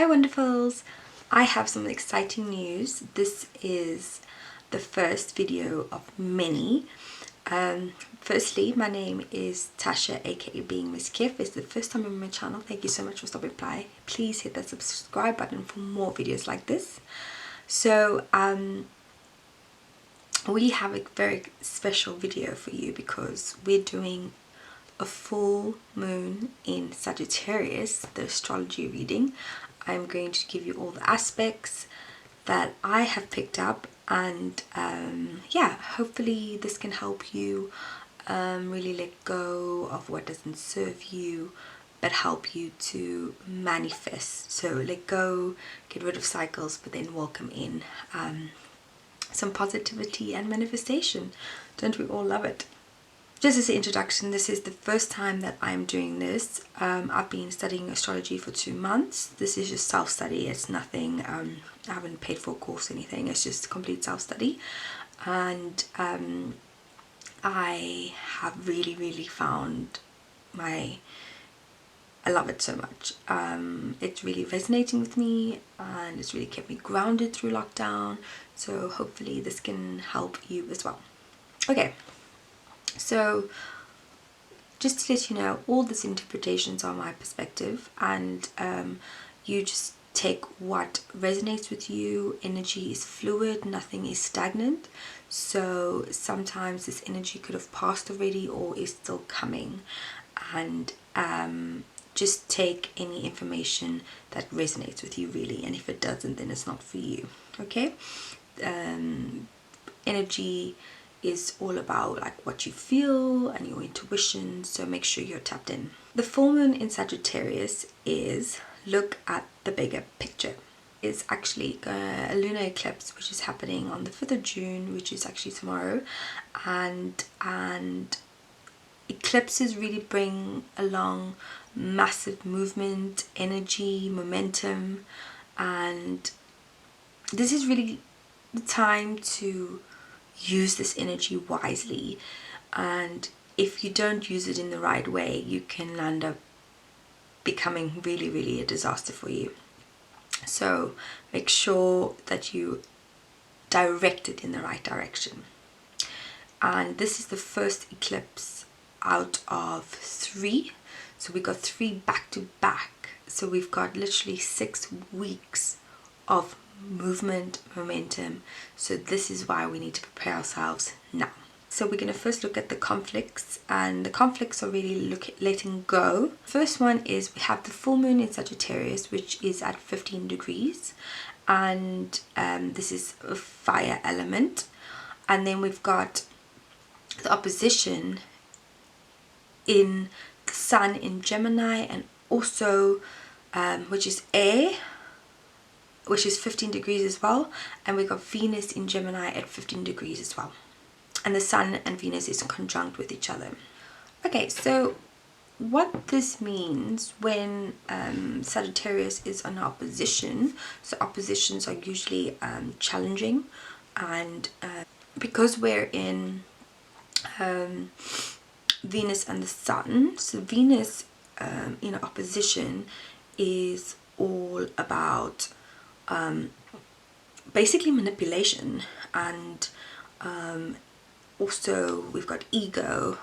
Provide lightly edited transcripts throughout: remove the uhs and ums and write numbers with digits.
wonderfuls! I have some exciting news. This is the first video of many. Firstly, my name is Tasha, aka being Miss Kiff. It's the first time on my channel. Thank you so much for stopping by. Please hit that subscribe button for more videos like this. So we have a very special video for you because we're doing a full moon in Sagittarius, the astrology reading. I'm going to give you all the aspects that I have picked up, and yeah, hopefully this can help you really let go of what doesn't serve you but help you to manifest. So let go, get rid of cycles, but then welcome in some positivity and manifestation. Don't we all love it? Just as an introduction, this is the first time that I'm doing this. I've been studying astrology for 2 months. This is just self-study. It's nothing, I haven't paid for a course or anything. It's just complete self-study. And I have really found I love it so much. It's really resonating with me, and it's really kept me grounded through lockdown. So hopefully this can help you as well. Okay. So just to let you know, all these interpretations are my perspective, and you just take what resonates with you. Energy is fluid, nothing is stagnant. So sometimes this energy could have passed already or is still coming, and just take any information that resonates with you really, and if it doesn't, then it's not for you. Okay. Energy is all about like what you feel and your intuition, so make sure you're tapped in. The full moon in Sagittarius is look at the bigger picture. It's actually a lunar eclipse which is happening on the 5th of June, which is actually tomorrow, and eclipses really bring along massive movement, energy, momentum, and this is really the time to use this energy wisely. And if you don't use it in the right way, you can end up becoming really a disaster for you. So make sure that you direct it in the right direction. And this is the first eclipse out of 3, so we got 3 back to back. So we've got literally 6 weeks of movement, momentum. So this is why we need to prepare ourselves now. So we're going to first look at the conflicts, and the conflicts are really letting go. First one is we have the full moon in Sagittarius, which is at 15 degrees, and this is a fire element. And then we've got the opposition in the sun in Gemini, and also which is air, which is 15 degrees as well, and we got Venus in Gemini at 15 degrees as well, and the sun and Venus is conjunct with each other. Okay, so what this means when Sagittarius is on opposition, so oppositions are usually challenging, and because we're in Venus and the sun, so Venus in opposition is all about basically manipulation, and also we've got ego.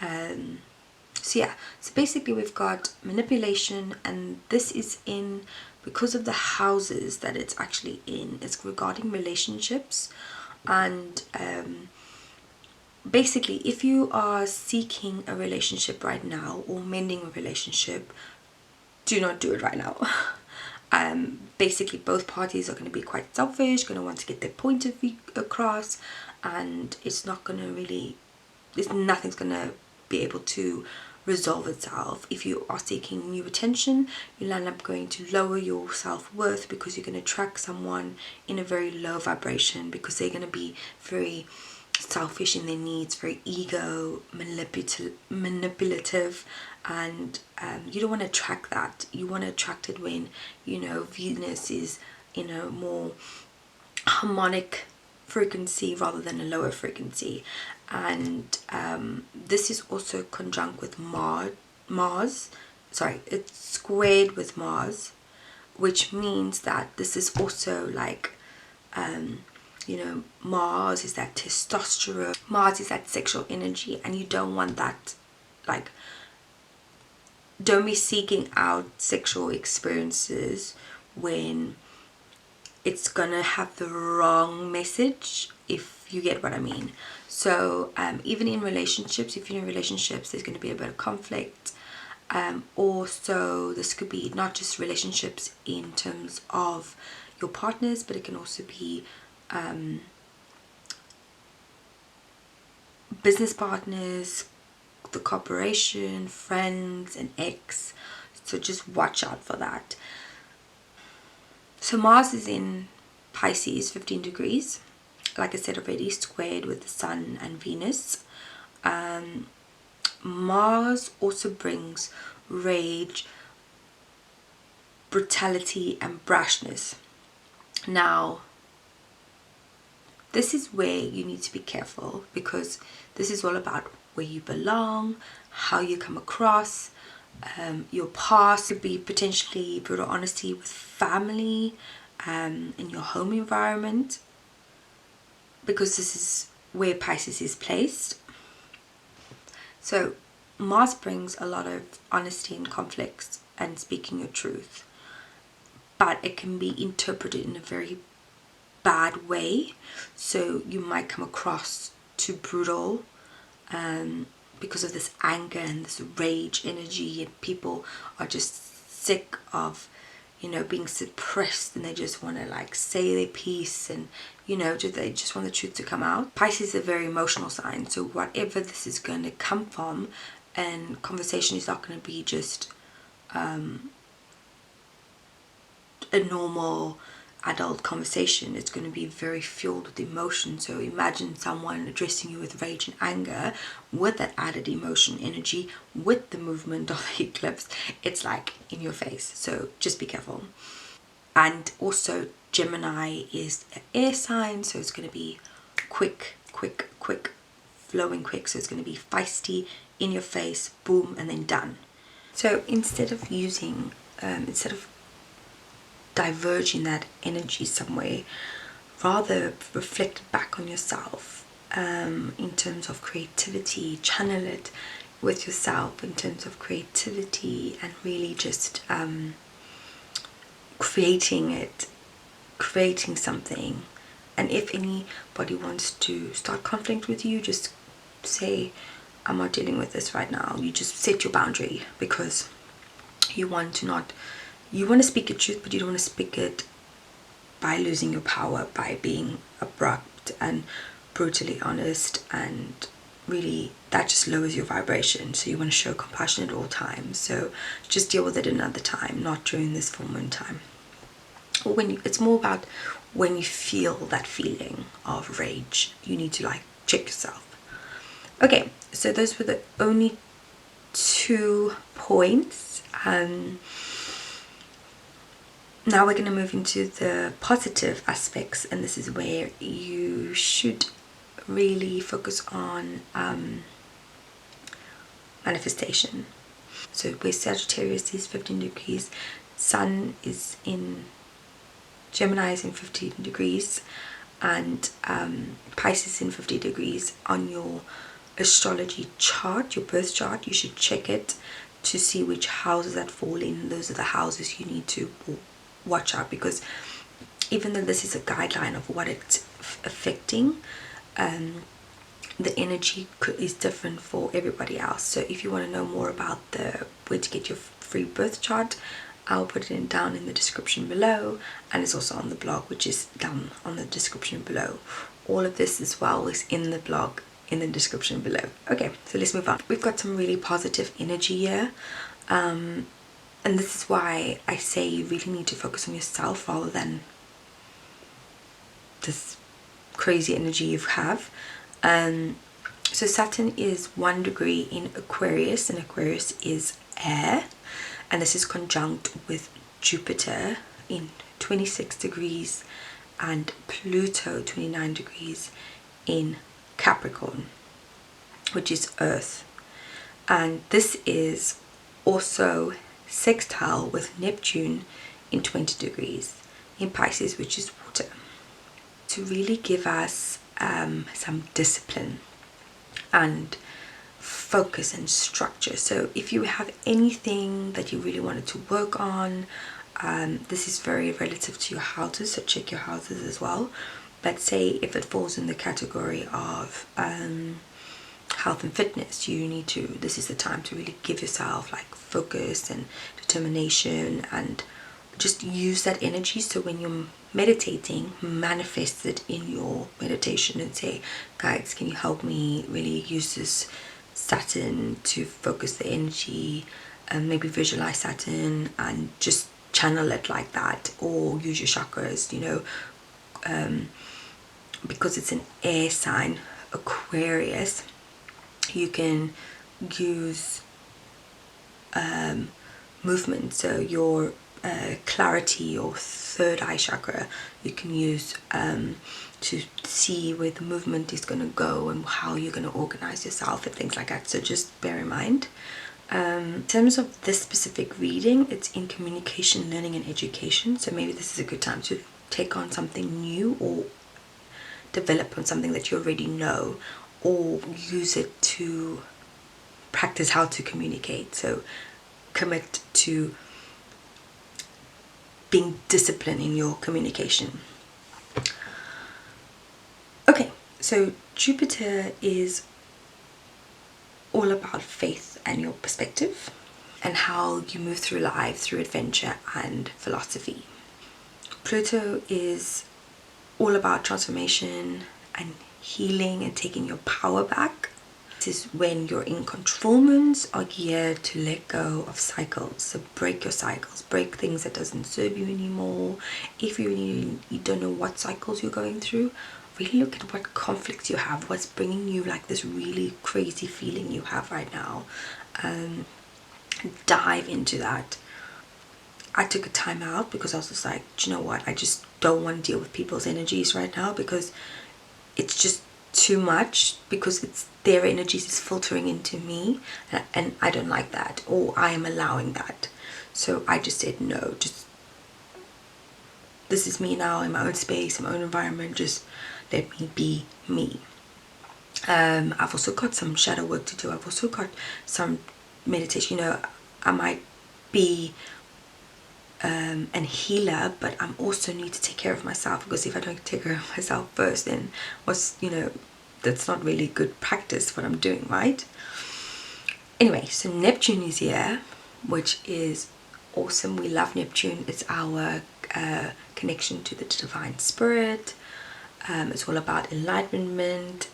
So yeah, so basically we've got manipulation, and this is in, because of the houses that it's actually in, it's regarding relationships. And basically if you are seeking a relationship right now or mending a relationship, do not do it right now. Basically both parties are going to be quite selfish, going to want to get their point of view across, and it's not going to really, nothing's going to be able to resolve itself. If you are seeking new attention, you'll end up going to lower your self-worth, because you're going to attract someone in a very low vibration, because they're going to be very selfish in their needs, very ego manipulative, and you don't want to attract that. You want to attract it when, you know, Venus is in a more harmonic frequency rather than a lower frequency. And this is also conjunct with Mars. Sorry, it's squared with Mars, which means that this is also like, you know, Mars is that testosterone, Mars is that sexual energy, and you don't want that. Like, don't be seeking out sexual experiences when it's gonna have the wrong message, if you get what I mean. So even in relationships, if you're in relationships, there's going to be a bit of conflict. Also, this could be not just relationships in terms of your partners, but it can also be business partners, the corporation, friends, and ex. So just watch out for that. So Mars is in Pisces, 15 degrees. Like I said already, squared with the Sun and Venus. Mars also brings rage, brutality, and brashness. Now, this is where you need to be careful, because this is all about where you belong, how you come across, your past. Could be potentially brutal honesty with family, in your home environment, because this is where Pisces is placed. So Mars brings a lot of honesty and conflicts and speaking your truth, but it can be interpreted in a very bad way. So you might come across too brutal, because of this anger and this rage energy, and people are just sick of, you know, being suppressed, and they just want to like say their piece, and you know, they just want the truth to come out. Pisces is a very emotional sign, so whatever this is going to come from, and conversation is not going to be just a normal adult conversation. It's going to be very filled with emotion. So imagine someone addressing you with rage and anger, with that added emotion energy, with the movement of the eclipse. It's like in your face, so just be careful. And also Gemini is an air sign, so it's going to be quick, flowing quick. So it's going to be feisty, in your face, boom, and then done. So instead of diverging that energy somewhere, rather reflect back on yourself, in terms of creativity. Channel it with yourself in terms of creativity, and really just creating something. And if anybody wants to start conflict with you, just say, I'm not dealing with this right now. You just set your boundary, because you want to speak your truth, but you don't want to speak it by losing your power, by being abrupt and brutally honest, and really that just lowers your vibration. So you want to show compassion at all times. So just deal with it another time, not during this full moon time. Or it's more about when you feel that feeling of rage, you need to like check yourself. Okay, so those were the only 2 points. Now we're going to move into the positive aspects, and this is where you should really focus on manifestation. So where Sagittarius is 15 degrees, Sun is in Gemini is in 15 degrees, and Pisces in 50 degrees on your astrology chart, your birth chart. You should check it to see which houses that fall in. Those are the houses you need to watch out, because even though this is a guideline of what it's affecting, the energy is different for everybody else. So if you want to know more about where to get your free birth chart, I'll put it down in the description below, and it's also on the blog, which is down on the description below. All of this as well is in the blog in the description below. Okay, so let's move on. We've got some really positive energy here, and this is why I say you really need to focus on yourself rather than this crazy energy you have. So Saturn is 1 degree in Aquarius, and Aquarius is air, and this is conjunct with Jupiter in 26 degrees and Pluto 29 degrees in Capricorn, which is earth. And this is also sextile with Neptune in 20 degrees in Pisces, which is water, to really give us some discipline and focus and structure. So if you have anything that you really wanted to work on, this is very relative to your houses, so check your houses as well. But say if it falls in the category of health and fitness, you need to, this is the time to really give yourself like focus and determination, and just use that energy. So when you're meditating, manifest it in your meditation and say, guys, can you help me really use this Saturn to focus the energy, and maybe visualize Saturn and just channel it like that, or use your chakras, you know, because it's an air sign, Aquarius, you can use movement. So your clarity, your third eye chakra, you can use to see where the movement is going to go and how you're going to organize yourself and things like that. So just bear in mind. In terms of this specific reading, it's in communication, learning and education. So maybe this is a good time to take on something new, or develop on something that you already know, or use it to practice how to communicate. So commit to being disciplined in your communication. Okay, so Jupiter is all about faith and your perspective, and how you move through life through adventure and philosophy. Pluto is all about transformation and healing and taking your power back. This is when your incontrolments are geared to let go of cycles. So break your cycles, break things that doesn't serve you anymore. If you don't know what cycles you're going through, really look at what conflicts you have, what's bringing you like this really crazy feeling you have right now. Dive into that. I took a time out because I was just like, do you know what, I just don't want to deal with people's energies right now, because it's just too much, because it's their energies is filtering into me, and I don't like that, or I am allowing that. So I just said no, just this is me now in my own space, in my own environment, just let me be me. I've also got some shadow work to do. I've also got some meditation. You know, I might be an healer, but I'm also need to take care of myself, because if I don't take care of myself first, then what's, you know, that's not really good practice what I'm doing, right? Anyway, so Neptune is here, which is awesome. We love Neptune. It's our connection to the divine spirit. It's all about enlightenment,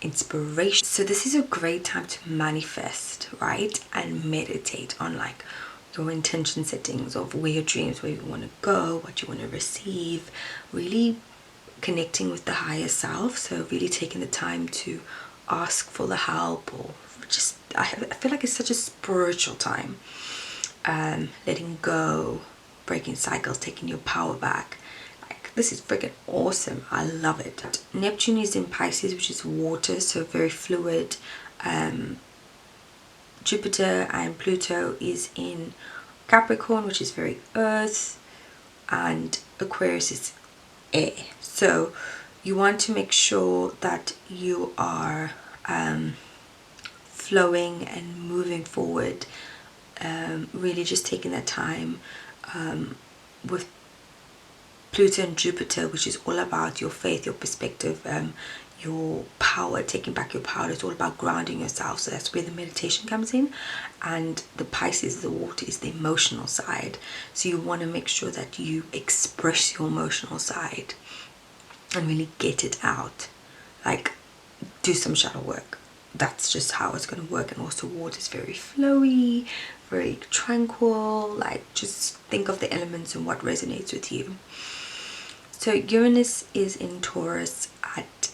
inspiration. So this is a great time to manifest, right? And meditate on like your intention settings of where your dreams, where you want to go, what you want to receive, really connecting with the higher self. So really taking the time to ask for the help, or just I feel like it's such a spiritual time. Letting go, breaking cycles, taking your power back. Like, this is freaking awesome. I love it. Neptune is in Pisces, which is water, so very fluid. Jupiter and Pluto is in Capricorn, which is very earth, and Aquarius is air. So you want to make sure that you are flowing and moving forward, really just taking that time with Pluto and Jupiter, which is all about your faith, your perspective, your power, taking back your power. It's all about grounding yourself. So that's where the meditation comes in. And the Pisces, the water, is the emotional side. So you want to make sure that you express your emotional side and really get it out. Like, do some shadow work. That's just how it's going to work. And also water is very flowy, very tranquil. Like, just think of the elements and what resonates with you. So Uranus is in Taurus at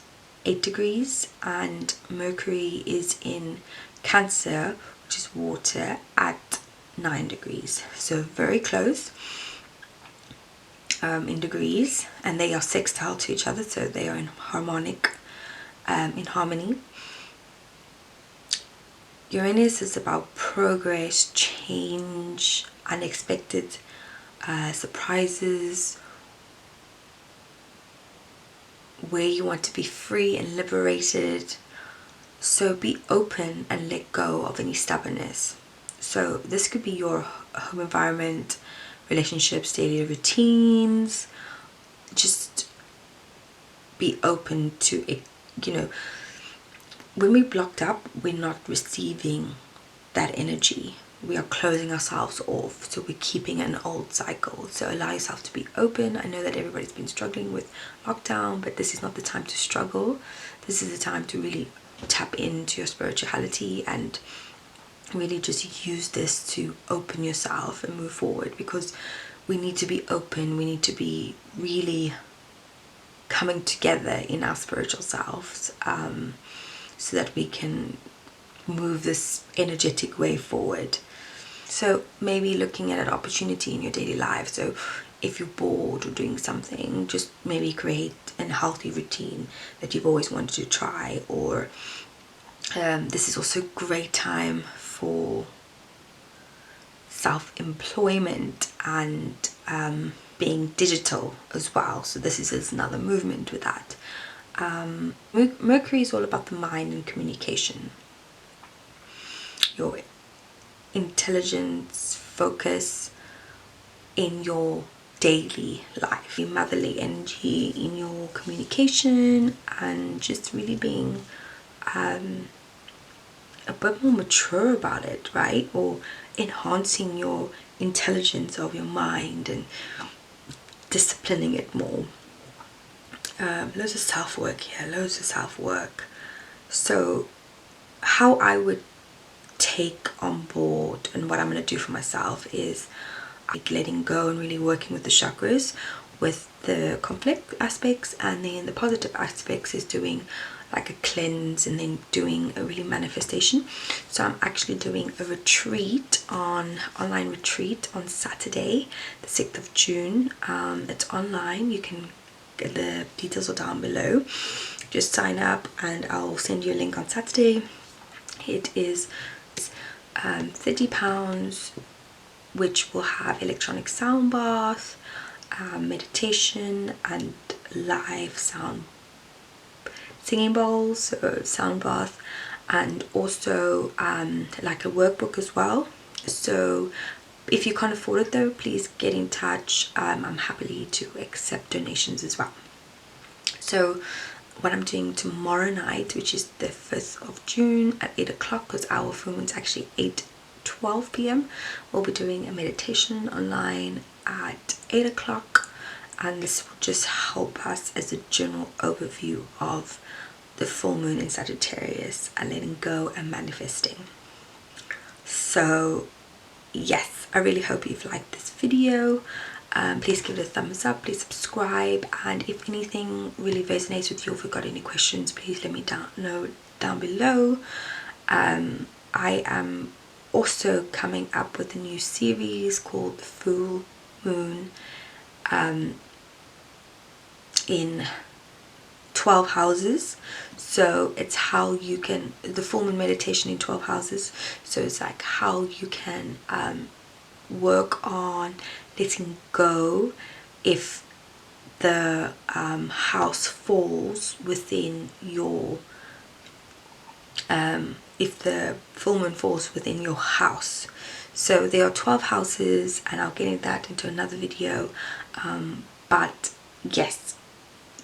8 degrees, and Mercury is in Cancer, which is water, at 9 degrees. So very close in degrees, and they are sextile to each other, so they are in harmony. Uranus is about progress, change, unexpected surprises, where you want to be free and liberated. So be open and let go of any stubbornness. So this could be your home environment, relationships, daily routines. Just be open to it. You know, when we're blocked up, we're not receiving that energy. We are closing ourselves off, so we're keeping an old cycle. So allow yourself to be open. I know that everybody's been struggling with lockdown, but this is not the time to struggle. This is the time to really tap into your spirituality and really just use this to open yourself and move forward, because we need to be open. We need to be really coming together in our spiritual selves, so that we can move this energetic way forward. So maybe looking at an opportunity in your daily life. So if you're bored or doing something, just maybe create a healthy routine that you've always wanted to try. Or this is also a great time for self-employment and being digital as well. So this is another movement with that. Mercury is all about the mind and communication, your intelligence, focus in your daily life, your motherly energy in your communication, and just really being a bit more mature about it, right? Or enhancing your intelligence of your mind and disciplining it more. Loads of self-work here, loads of self-work. So how I would take on board and what I'm going to do for myself is like letting go and really working with the chakras, with the conflict aspects, and then the positive aspects is doing like a cleanse and then doing a really manifestation. So I'm actually doing a retreat, online retreat on Saturday the 6th of June. It's online. You can get the details are down below. Just sign up and I'll send you a link on Saturday. It is £30, which will have electronic sound bath, meditation, and live sound singing bowls, so sound bath, and also like a workbook as well. So if you can't afford it though, please get in touch. I'm happy to accept donations as well. So what I'm doing tomorrow night, which is the 5th of June at 8 o'clock, because our full moon's actually 8:12 p.m. we'll be doing a meditation online at 8 o'clock, and this will just help us as a general overview of the full moon in Sagittarius and letting go and manifesting. So yes, I really hope you've liked this video. Please give it a thumbs up, please subscribe, and if anything really resonates with you, if you've got any questions, please let me know down below. I am also coming up with a new series called the Full Moon in 12 houses. So it's how you can, the full moon meditation in 12 houses. So it's like how you can work on letting go if the house falls within your if the full moon falls within your house. So there are 12 houses, and I'll get into that into another video, but yes,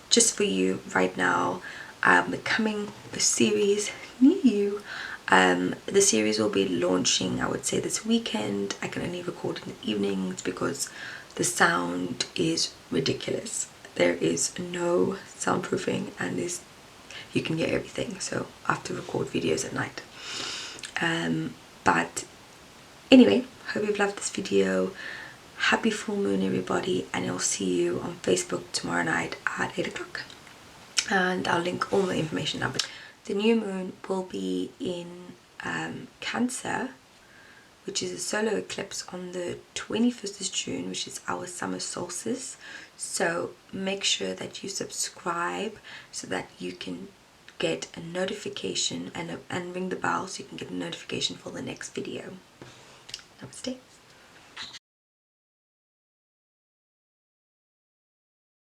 just for you right now, I'm becoming a series near you. The series will be launching, I would say, this weekend. I can only record in the evenings because the sound is ridiculous. There is no soundproofing, and you can hear everything, so I have to record videos at night. But anyway, hope you've loved this video. Happy full moon everybody, and I'll see you on Facebook tomorrow night at 8 o'clock, and I'll link all the information up. The new moon will be in Cancer, which is a solar eclipse on the 21st of June, which is our summer solstice. So make sure that you subscribe so that you can get a notification and ring the bell so you can get a notification for the next video.